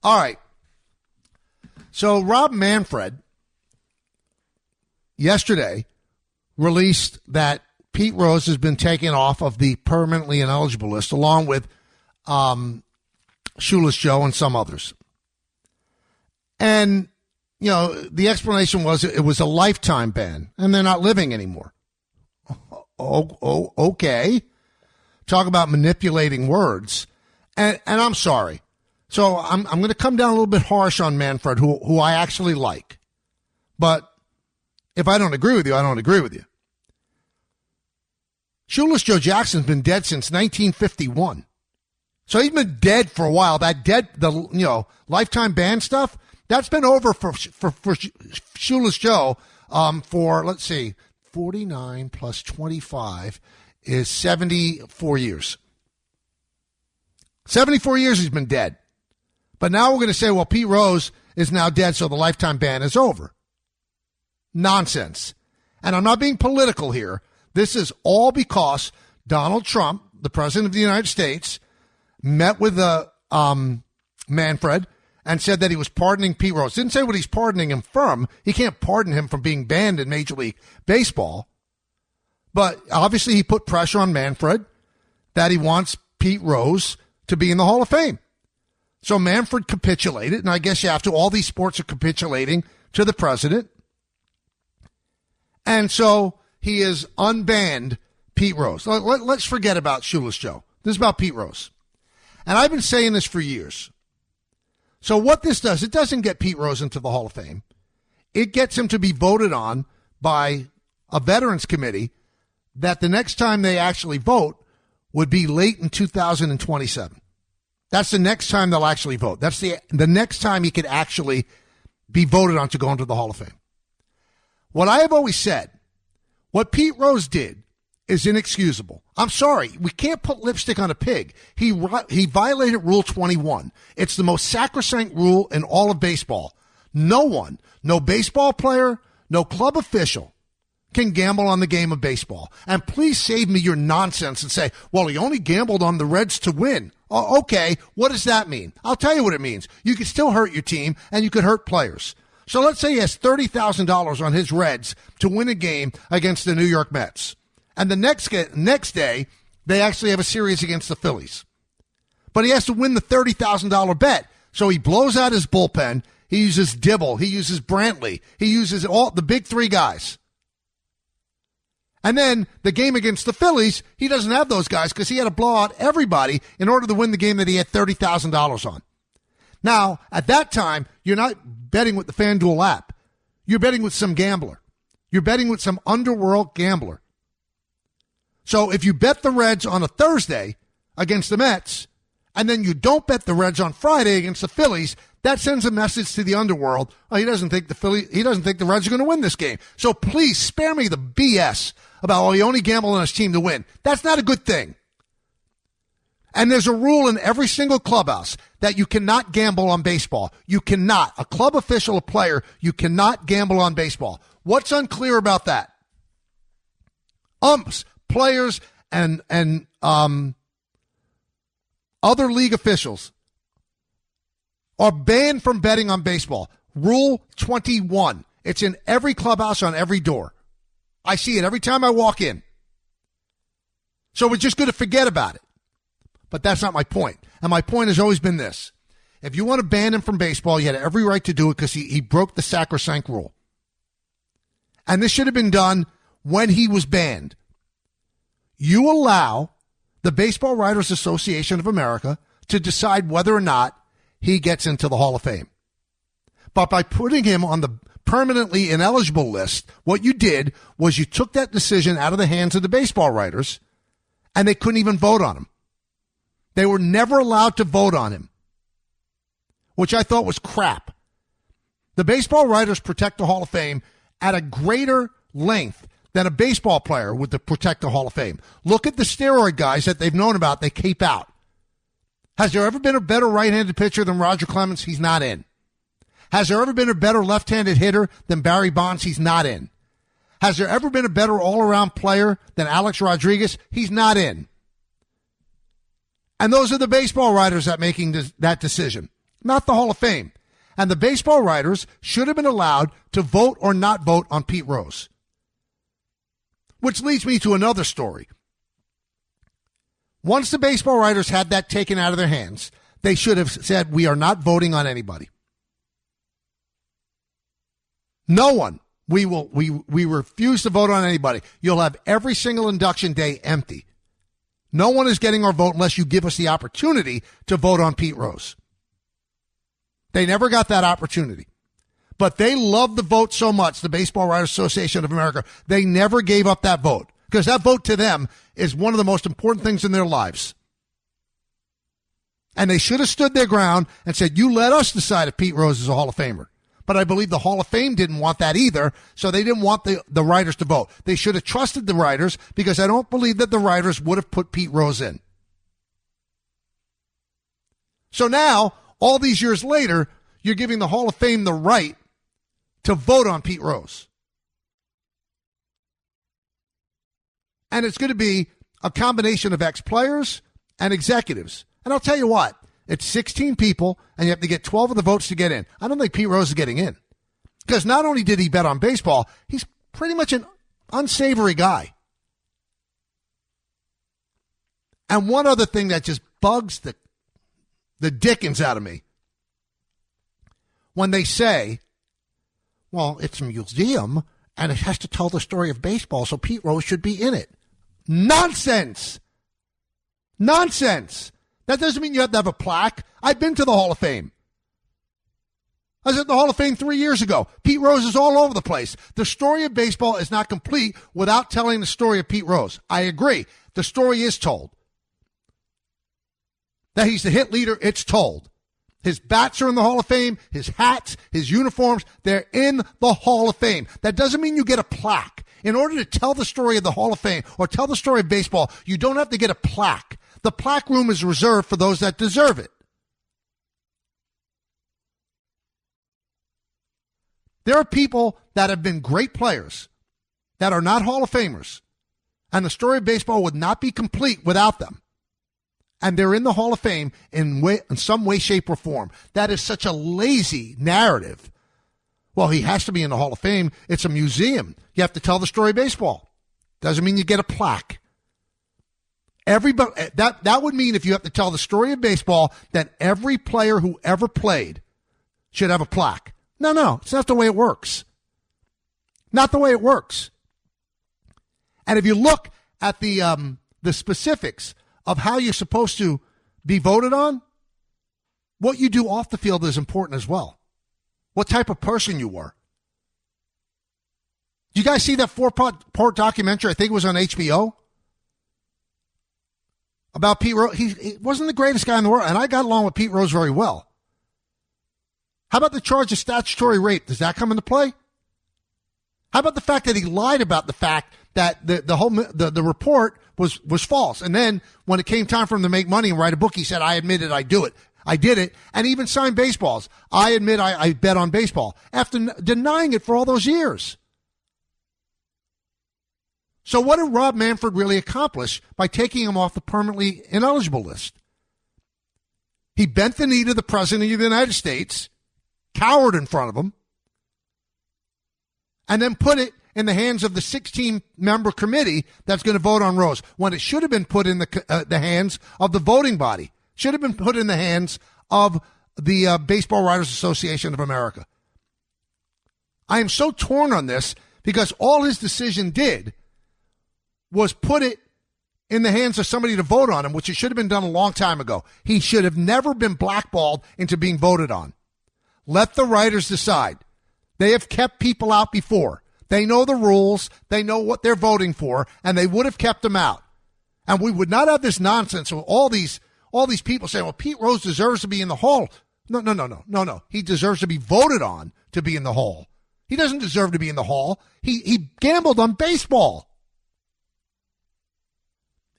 All right. So Rob Manfred yesterday released that Pete Rose has been taken off of the permanently ineligible list, along with Shoeless Joe and some others. And, you know, the explanation was it was a lifetime ban, and they're not living anymore. Okay. Talk about manipulating words. And I'm sorry. So I'm going to come down a little bit harsh on Manfred, who I actually like. But if I don't agree with you, I don't agree with you. Shoeless Joe Jackson's been dead since 1951. So he's been dead for a while. The lifetime ban stuff, that's been over for Shoeless Joe for, let's see, 49 plus 25 is 74 years. 74 years he's been dead. But now we're going to say, well, Pete Rose is now dead, so the lifetime ban is over. Nonsense. And I'm not being political here. This is all because Donald Trump, the president of the United States, met with Manfred and said that he was pardoning Pete Rose. Didn't say what he's pardoning him from. He can't pardon him from being banned in Major League Baseball. But obviously he put pressure on Manfred that he wants Pete Rose to be in the Hall of Fame. So Manfred capitulated, and I guess you have to. All these sports are capitulating to the president. And so he has unbanned Pete Rose. Let's forget about Shoeless Joe. This is about Pete Rose. And I've been saying this for years. So what this does, it doesn't get Pete Rose into the Hall of Fame. It gets him to be voted on by a Veterans Committee that the next time they actually vote would be late in 2027. That's the next time they'll actually vote. That's the next time he could actually be voted on to go into the Hall of Fame. What I have always said, what Pete Rose did is inexcusable. I'm sorry. We can't put lipstick on a pig. He violated Rule 21. It's the most sacrosanct rule in all of baseball. No one, no baseball player, no club official can gamble on the game of baseball. And please save me your nonsense and say, well, he only gambled on the Reds to win. Oh, okay, what does that mean? I'll tell you what it means. You could still hurt your team, and you could hurt players. So let's say he has $30,000 on his Reds to win a game against the New York Mets. And the next day, they actually have a series against the Phillies. But he has to win the $30,000 bet. So he blows out his bullpen. He uses Dibble. He uses Brantley. He uses all the big three guys. And then the game against the Phillies, he doesn't have those guys because he had to blow out everybody in order to win the game that he had $30,000 on. Now, at that time, you're not betting with the FanDuel app. You're betting with some gambler. You're betting with some underworld gambler. So if you bet the Reds on a Thursday against the Mets, and then you don't bet the Reds on Friday against the Phillies, that sends a message to the underworld. Oh, he doesn't think the Reds are going to win this game. So please spare me the BS about, oh, he only gambled on his team to win. That's not a good thing. And there's a rule in every single clubhouse that you cannot gamble on baseball. You cannot. A club official, a player, you cannot gamble on baseball. What's unclear about that? Umps, players, and other league officials are banned from betting on baseball. Rule 21. It's in every clubhouse on every door. I see it every time I walk in. So we're just going to forget about it. But that's not my point. And my point has always been this. If you want to ban him from baseball, you had every right to do it because he broke the sacrosanct rule. And this should have been done when he was banned. You allow the Baseball Writers Association of America to decide whether or not he gets into the Hall of Fame. But by putting him on the permanently ineligible list, what you did was you took that decision out of the hands of the baseball writers, and they couldn't even vote on him. They were never allowed to vote on him, which I thought was crap. The baseball writers protect the Hall of Fame at a greater length than a baseball player would to protect the Hall of Fame. Look at the steroid guys that they've known about. They keep out. Has there ever been a better right-handed pitcher than Roger Clemens? He's not in. Has there ever been a better left-handed hitter than Barry Bonds? He's not in. Has there ever been a better all-around player than Alex Rodriguez? He's not in. And those are the baseball writers that making that decision. not the Hall of Fame. And the baseball writers should have been allowed to vote or not vote on Pete Rose. Which leads me to another story. Once the baseball writers had that taken out of their hands, they should have said, we are not voting on anybody. No one. We refuse to vote on anybody. You'll have every single induction day empty. No one is getting our vote unless you give us the opportunity to vote on Pete Rose. They never got that opportunity. But they love the vote so much, the Baseball Writers Association of America, they never gave up that vote. Because that vote to them is one of the most important things in their lives. And they should have stood their ground and said, you let us decide if Pete Rose is a Hall of Famer. But I believe the Hall of Fame didn't want that either, so they didn't want the writers to vote. They should have trusted the writers because I don't believe that the writers would have put Pete Rose in. So now, all these years later, you're giving the Hall of Fame the right to vote on Pete Rose. And it's going to be a combination of ex-players and executives. And I'll tell you what. It's 16 people, and you have to get 12 of the votes to get in. I don't think Pete Rose is getting in. Because not only did he bet on baseball, he's pretty much an unsavory guy. And one other thing that just bugs the dickens out of me. When they say, well, it's a museum, and it has to tell the story of baseball, so Pete Rose should be in it. Nonsense! Nonsense! That doesn't mean you have to have a plaque. I've been to the Hall of Fame. I was at the Hall of Fame 3 years ago. Pete Rose is all over the place. The story of baseball is not complete without telling the story of Pete Rose. I agree. The story is told. That he's the hit leader, it's told. His bats are in the Hall of Fame. His hats, his uniforms, they're in the Hall of Fame. That doesn't mean you get a plaque. In order to tell the story of the Hall of Fame or tell the story of baseball, you don't have to get a plaque. The plaque room is reserved for those that deserve it. There are people that have been great players that are not Hall of Famers, and the story of baseball would not be complete without them. And they're in the Hall of Fame in some way, shape, or form. That is such a lazy narrative. Well, he has to be in the Hall of Fame. It's a museum. You have to tell the story of baseball. Doesn't mean you get a plaque. Everybody, that would mean if you have to tell the story of baseball, that every player who ever played should have a plaque. No, it's not the way it works. Not the way it works. And if you look at the specifics of how you're supposed to be voted on, what you do off the field is important as well. What type of person you were. Did you guys see that four-part documentary? I think it was on HBO. About Pete Rose. He wasn't the greatest guy in the world, and I got along with Pete Rose very well. How about the charge of statutory rape? Does that come into play? How about the fact that he lied about the fact that the report was false, and then when it came time for him to make money and write a book, he said, "I admitted I did it," and even signed baseballs. I admit I bet on baseball after denying it for all those years. So what did Rob Manfred really accomplish by taking him off the permanently ineligible list? He bent the knee to the President of the United States, cowered in front of him, and then put it in the hands of the 16-member committee that's going to vote on Rose, when it should have been put in the hands of the voting body. Should have been put in the hands of the Baseball Writers Association of America. I am so torn on this because all his decision did was put it in the hands of somebody to vote on him, which it should have been done a long time ago. He should have never been blackballed into being voted on. Let the writers decide. They have kept people out before. They know the rules. They know what they're voting for, and they would have kept them out. And we would not have this nonsense of all these people saying, well, Pete Rose deserves to be in the Hall. No. He deserves to be voted on to be in the Hall. He doesn't deserve to be in the Hall. He gambled on baseball.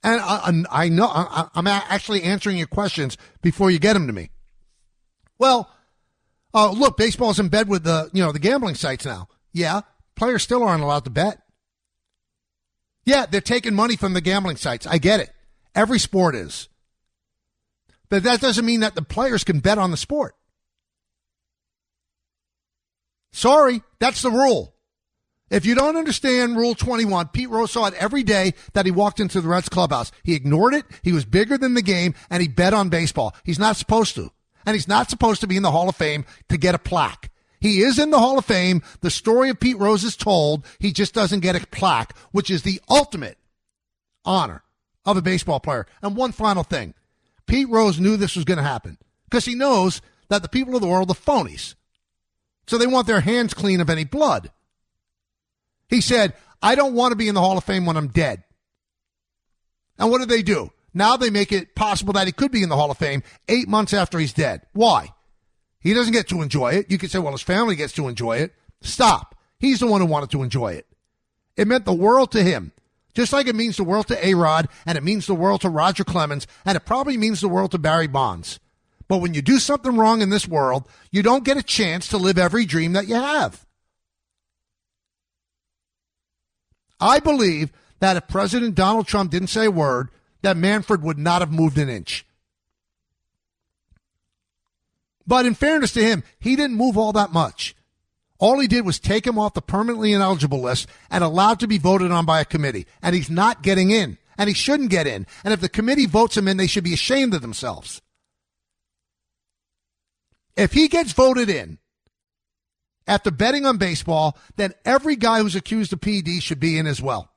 And I know I'm actually answering your questions before you get them to me. Well, look, baseball's in bed with the gambling sites now. Yeah, players still aren't allowed to bet. Yeah, they're taking money from the gambling sites. I get it. Every sport is. But that doesn't mean that the players can bet on the sport. Sorry, that's the rule. If you don't understand Rule 21, Pete Rose saw it every day that he walked into the Reds clubhouse. He ignored it. He was bigger than the game, and he bet on baseball. He's not supposed to. And he's not supposed to be in the Hall of Fame to get a plaque. He is in the Hall of Fame. The story of Pete Rose is told. He just doesn't get a plaque, which is the ultimate honor of a baseball player. And one final thing. Pete Rose knew this was going to happen because he knows that the people of the world are phonies. So they want their hands clean of any blood. He said, I don't want to be in the Hall of Fame when I'm dead. And what do they do? Now they make it possible that he could be in the Hall of Fame 8 months after he's dead. Why? He doesn't get to enjoy it. You could say, well, his family gets to enjoy it. Stop. He's the one who wanted to enjoy it. It meant the world to him, just like it means the world to A-Rod, and it means the world to Roger Clemens, and it probably means the world to Barry Bonds. But when you do something wrong in this world, you don't get a chance to live every dream that you have. I believe that if President Donald Trump didn't say a word, that Manfred would not have moved an inch. But in fairness to him, he didn't move all that much. All he did was take him off the permanently ineligible list and allowed to be voted on by a committee. And he's not getting in. And he shouldn't get in. And if the committee votes him in, they should be ashamed of themselves. If he gets voted in, after betting on baseball, then every guy who's accused of PD should be in as well.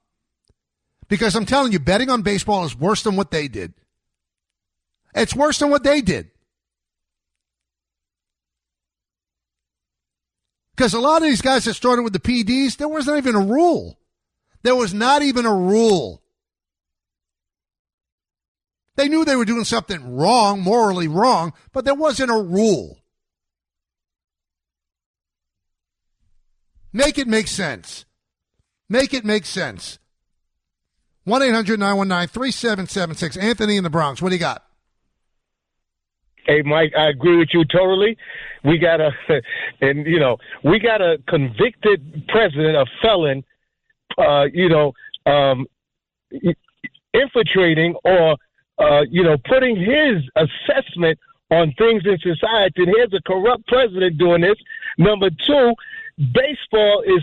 Because I'm telling you, betting on baseball is worse than what they did. It's worse than what they did. Because a lot of these guys that started with the PDs, there wasn't even a rule. There was not even a rule. They knew they were doing something wrong, morally wrong, but there wasn't a rule. Make it make sense. Make it make sense. 1-800-919-3776. Anthony in the Bronx. What do you got? Hey, Mike, I agree with you totally. We got a convicted president, a felon, infiltrating or, putting his assessment on things in society. And here's a corrupt president doing this. Number two, baseball is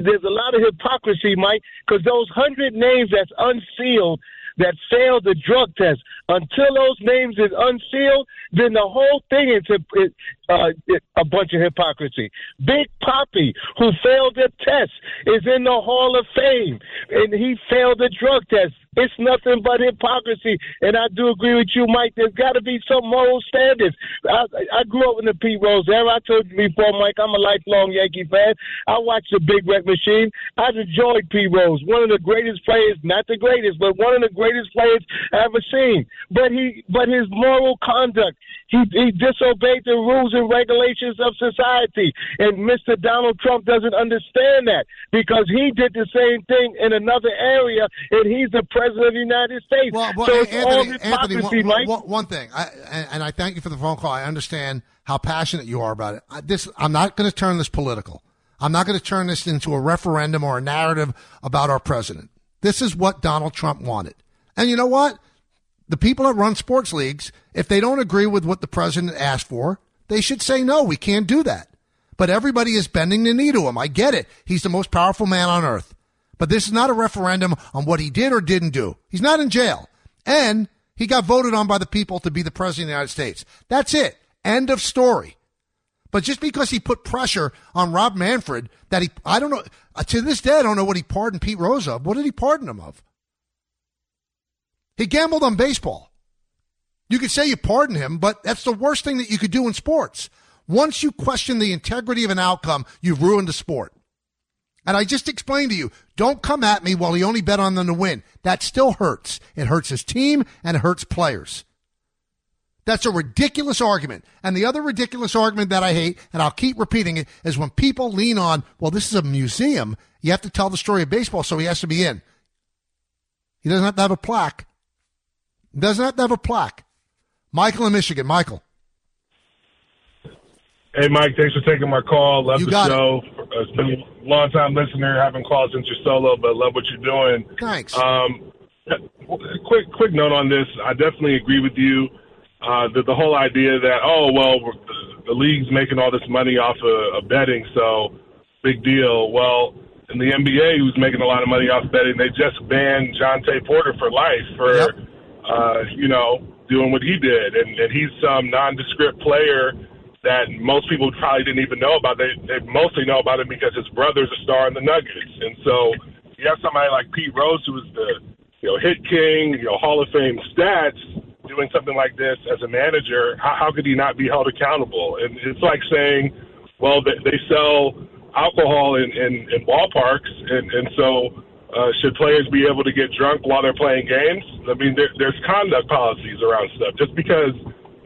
there's a lot of hypocrisy, Mike, because those 100 names that's unsealed that failed the drug test, until those names is unsealed, then the whole thing is a bunch of hypocrisy. Big Papi, who failed the test, is in the Hall of Fame, and he failed the drug test. It's nothing but hypocrisy, and I do agree with you, Mike. There's got to be some moral standards. I grew up in the Pete Rose era. I told you before, Mike, I'm a lifelong Yankee fan. I watched the Big Red Machine. I enjoyed Pete Rose, one of the greatest players, not the greatest, but one of the greatest players I ever seen. But his moral conduct, he disobeyed the rules and regulations of society, and Mr. Donald Trump doesn't understand that because he did the same thing in another area, and he's the president of the United States. Well, so it's all hypocrisy, Mike. One thing, and I thank you for the phone call. I understand how passionate you are about it. I'm not going to turn this political. I'm not going to turn this into a referendum or a narrative about our president. This is what Donald Trump wanted. And you know what? The people that run sports leagues, if they don't agree with what the president asked for, they should say, no, we can't do that. But everybody is bending the knee to him. I get it. He's the most powerful man on earth. But this is not a referendum on what he did or didn't do. He's not in jail. And he got voted on by the people to be the president of the United States. That's it. End of story. But just because he put pressure on Rob Manfred, I don't know, to this day, I don't know what he pardoned Pete Rose of. What did he pardon him of? He gambled on baseball. You could say you pardon him, but that's the worst thing that you could do in sports. Once you question the integrity of an outcome, you've ruined the sport. And I just explained to you, don't come at me while he only bet on them to win. That still hurts. It hurts his team and it hurts players. That's a ridiculous argument. And the other ridiculous argument that I hate, and I'll keep repeating it, is when people lean on, well, this is a museum. You have to tell the story of baseball, so he has to be in. He doesn't have to have a plaque. He doesn't have to have a plaque. Michael in Michigan. Michael. Hey, Mike, thanks for taking my call. Love the show. It. Been a long-time listener. Haven't called since you're solo, but love what you're doing. Thanks. Quick note on this. I definitely agree with you. the whole idea that, oh, well, the league's making all this money off of betting, so big deal. Well, in the NBA, who's making a lot of money off betting, they just banned Jonte Porter for life for, doing what he did. And he's some nondescript player that most people probably didn't even know about. They mostly know about him because his brother's a star in the Nuggets. And so you have somebody like Pete Rose, who is the hit king, Hall of Fame stats, doing something like this as a manager. How could he not be held accountable? And it's like saying, well, they sell alcohol in ballparks, and so should players be able to get drunk while they're playing games? I mean, there's conduct policies around stuff. Just because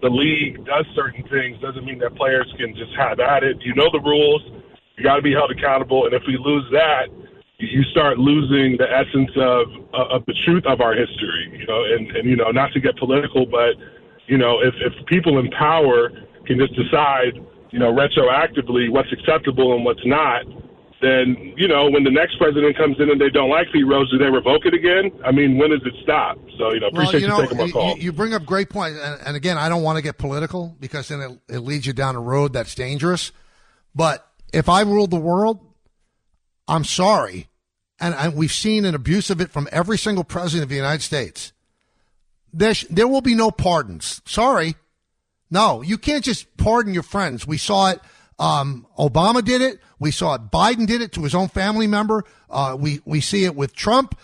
the league does certain things doesn't mean that players can just have at it. You know the rules. You got to be held accountable. And if we lose that, you start losing the essence of the truth of our history. And not to get political, but if people in power can just decide retroactively what's acceptable and what's not, then, when the next president comes in and they don't like Pete Rose, do they revoke it again? I mean, when does it stop? So, appreciate you taking my call. You bring up great points. And again, I don't want to get political because then it leads you down a road that's dangerous. But if I ruled the world, I'm sorry. And we've seen an abuse of it from every single president of the United States. There will be no pardons. Sorry. No, you can't just pardon your friends. We saw it. Obama did it. We saw it. Biden did it to his own family member. We see it with Trump.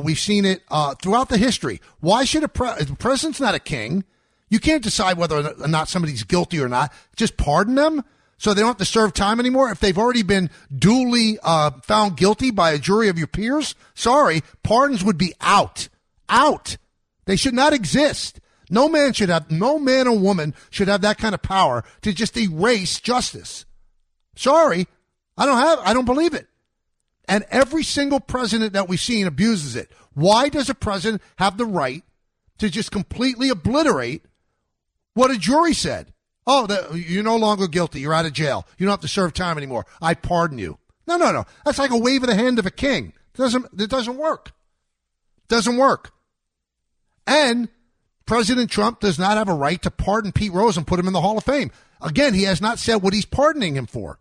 We've seen it throughout the history. Why should the president's not a king? You can't decide whether or not somebody's guilty or not. Just pardon them so they don't have to serve time anymore. If they've already been duly found guilty by a jury of your peers, sorry, pardons would be out. Out. They should not exist. No man or woman should have that kind of power to just erase justice. Sorry, I don't believe it. And every single president that we've seen abuses it. Why does a president have the right to just completely obliterate what a jury said? Oh, you're no longer guilty. You're out of jail. You don't have to serve time anymore. I pardon you. No. That's like a wave of the hand of a king. It doesn't work. Doesn't work. And President Trump does not have a right to pardon Pete Rose and put him in the Hall of Fame. Again, he has not said what he's pardoning him for.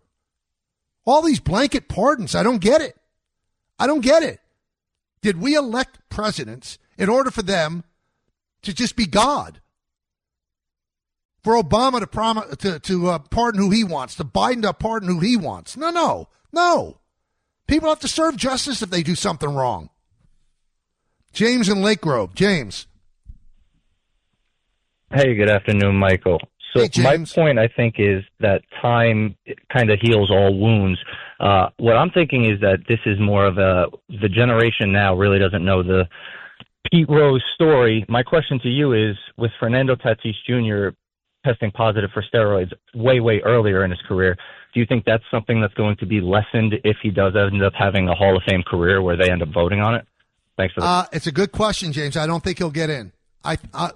All these blanket pardons, I don't get it. I don't get it. Did we elect presidents in order for them to just be God? For Obama to pardon who he wants, to Biden to pardon who he wants. No. People have to serve justice if they do something wrong. James in Lake Grove. James. Hey, good afternoon, Michael. So my point, I think, is that time kind of heals all wounds. What I'm thinking is that this is more of the generation now really doesn't know the Pete Rose story. My question to you is, with Fernando Tatis Jr. testing positive for steroids way, way earlier in his career, do you think that's something that's going to be lessened if he does end up having a Hall of Fame career where they end up voting on it? Thanks for that. It's a good question, James. I don't think he'll get in.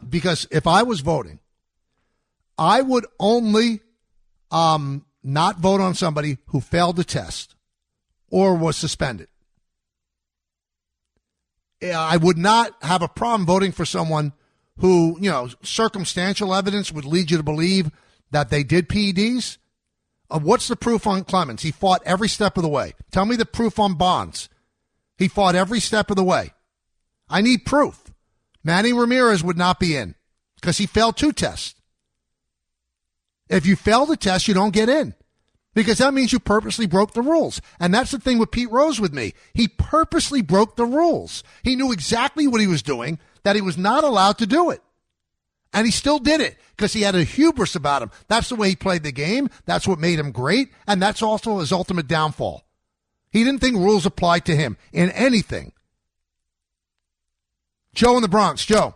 Because if I was voting, I would only not vote on somebody who failed the test or was suspended. I would not have a problem voting for someone who, circumstantial evidence would lead you to believe that they did PEDs. What's the proof on Clemens? He fought every step of the way. Tell me the proof on Bonds. He fought every step of the way. I need proof. Manny Ramirez would not be in because he failed 2 tests. If you fail the test, you don't get in because that means you purposely broke the rules. And that's the thing with Pete Rose with me. He purposely broke the rules. He knew exactly what he was doing, that he was not allowed to do it. And he still did it because he had a hubris about him. That's the way he played the game. That's what made him great. And that's also his ultimate downfall. He didn't think rules applied to him in anything. Joe in the Bronx. Joe.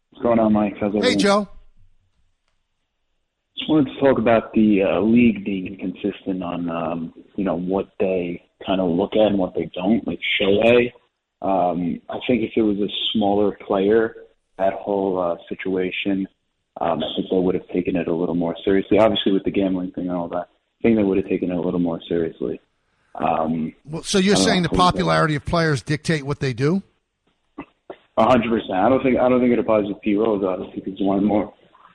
What's going on, Mike? How's everyone? Hey, Joe. Just wanted to talk about the league being inconsistent on, what they kind of look at and what they don't, like Shohei. I think if it was a smaller player, that whole situation, I think they would have taken it a little more seriously. Obviously, with the gambling thing and all that, I think they would have taken it a little more seriously. So you're saying the popularity of players dictate what they do? 100%. I don't think it applies with Pete Rose, obviously, because he's one of the more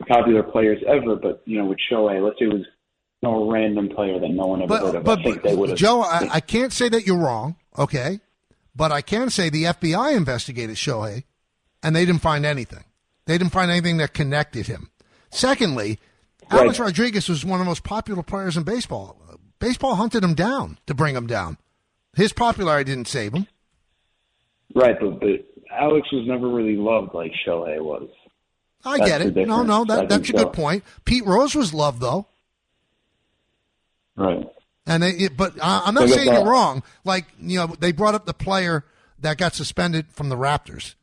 popular players ever. But with Shohei, let's say it was no random player that no one ever heard of. I think they would have. Joe, I can't say that you're wrong, okay? But I can say the FBI investigated Shohei, and they didn't find anything. They didn't find anything that connected him. Secondly, Alex Rodriguez was one of the most popular players in baseball. Baseball hunted him down to bring him down. His popularity didn't save him. Right, but Alex was never really loved like Shohei was. I get it. No, that's a good point. Pete Rose was loved, though. Right. And I'm not saying you're wrong. Like, they brought up the player that got suspended from the Raptors.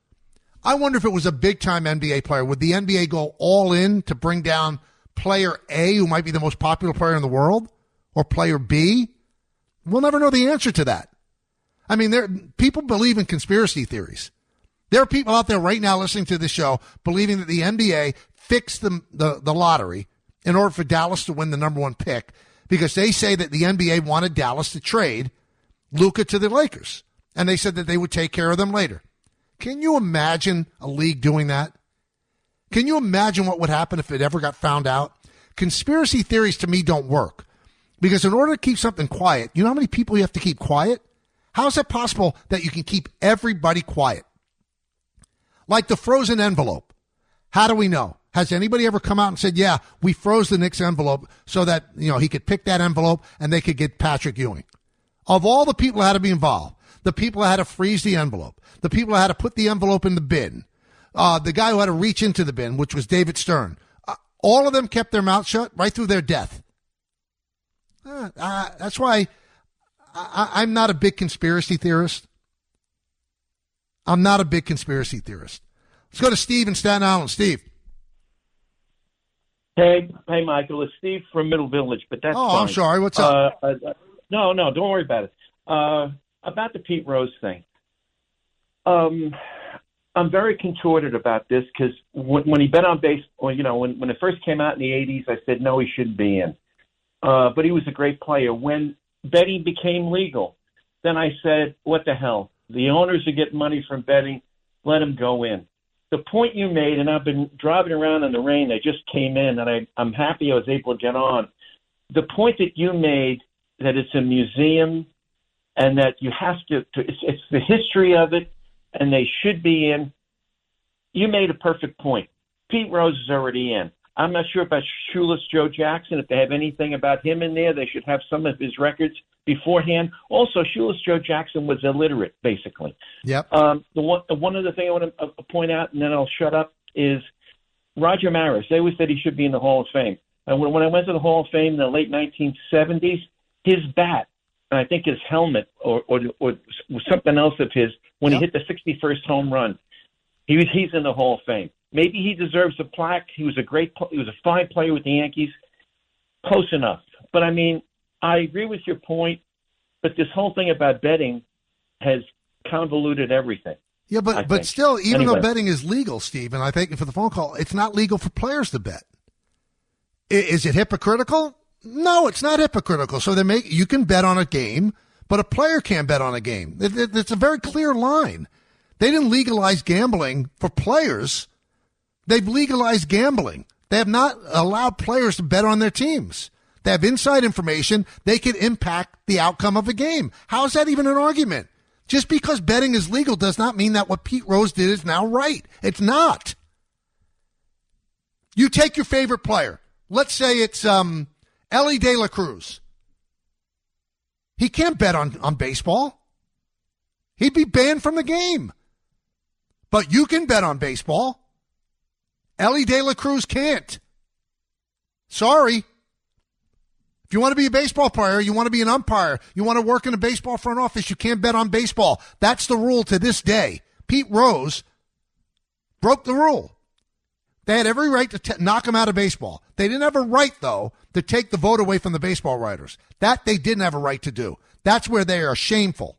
I wonder if it was a big-time NBA player. Would the NBA go all in to bring down player A, who might be the most popular player in the world, or player B? We'll never know the answer to that. I mean, people believe in conspiracy theories. There are people out there right now listening to this show believing that the NBA fixed the lottery in order for Dallas to win the number one pick because they say that the NBA wanted Dallas to trade Luka to the Lakers, and they said that they would take care of them later. Can you imagine a league doing that? Can you imagine what would happen if it ever got found out? Conspiracy theories to me don't work because in order to keep something quiet, you know how many people you have to keep quiet? How is it possible that you can keep everybody quiet? Like the frozen envelope. How do we know? Has anybody ever come out and said, yeah, we froze the Knicks envelope so that, he could pick that envelope and they could get Patrick Ewing? Of all the people who had to be involved, the people who had to freeze the envelope, the people who had to put the envelope in the bin, the guy who had to reach into the bin, which was David Stern, all of them kept their mouth shut right through their death. That's why I'm not a big conspiracy theorist. I'm not a big conspiracy theorist. Let's go to Steve in Staten Island. Steve. Hey, Michael. It's Steve from Middle Village, but that's fine. I'm sorry. What's up? No, don't worry about it. About the Pete Rose thing. I'm very contorted about this because when he bet on baseball, when it first came out in the 80s, I said, no, he shouldn't be in. But he was a great player. When betting became legal, then I said, what the hell? The owners are getting money from betting. Let him go in. The point you made, and I've been driving around in the rain. I just came in, and I'm happy I was able to get on. The point that you made that it's a museum and that you have to it's the history of it, and they should be in. You made a perfect point. Pete Rose is already in. I'm not sure about Shoeless Joe Jackson. If they have anything about him in there, they should have some of his records beforehand. Also, Shoeless Joe Jackson was illiterate, basically. Yep. The one other thing I want to point out, and then I'll shut up, is Roger Maris. They always said he should be in the Hall of Fame. And when I went to the Hall of Fame in the late 1970s, his bat, and I think his helmet or something else of his, when he hit the 61st home run, he's in the Hall of Fame. Maybe he deserves a plaque. He was a fine player with the Yankees. Close enough. But I mean, I agree with your point, but this whole thing about betting has convoluted everything. Yeah, but still, even though betting is legal, Steve, and I thank you for the phone call, it's not legal for players to bet. Is it hypocritical? No, it's not hypocritical. So you can bet on a game, but a player can't bet on a game. It's a very clear line. They didn't legalize gambling for players. They've legalized gambling. They have not allowed players to bet on their teams. They have inside information. They can impact the outcome of a game. How is that even an argument? Just because betting is legal does not mean that what Pete Rose did is now right. It's not. You take your favorite player. Let's say it's Ellie De La Cruz. He can't bet on baseball. He'd be banned from the game. But you can bet on baseball. Ellie De La Cruz can't. Sorry. If you want to be a baseball player, you want to be an umpire, you want to work in a baseball front office, you can't bet on baseball. That's the rule to this day. Pete Rose broke the rule. They had every right to knock him out of baseball. They didn't have a right, though, to take the vote away from the baseball writers. That they didn't have a right to do. That's where they are shameful.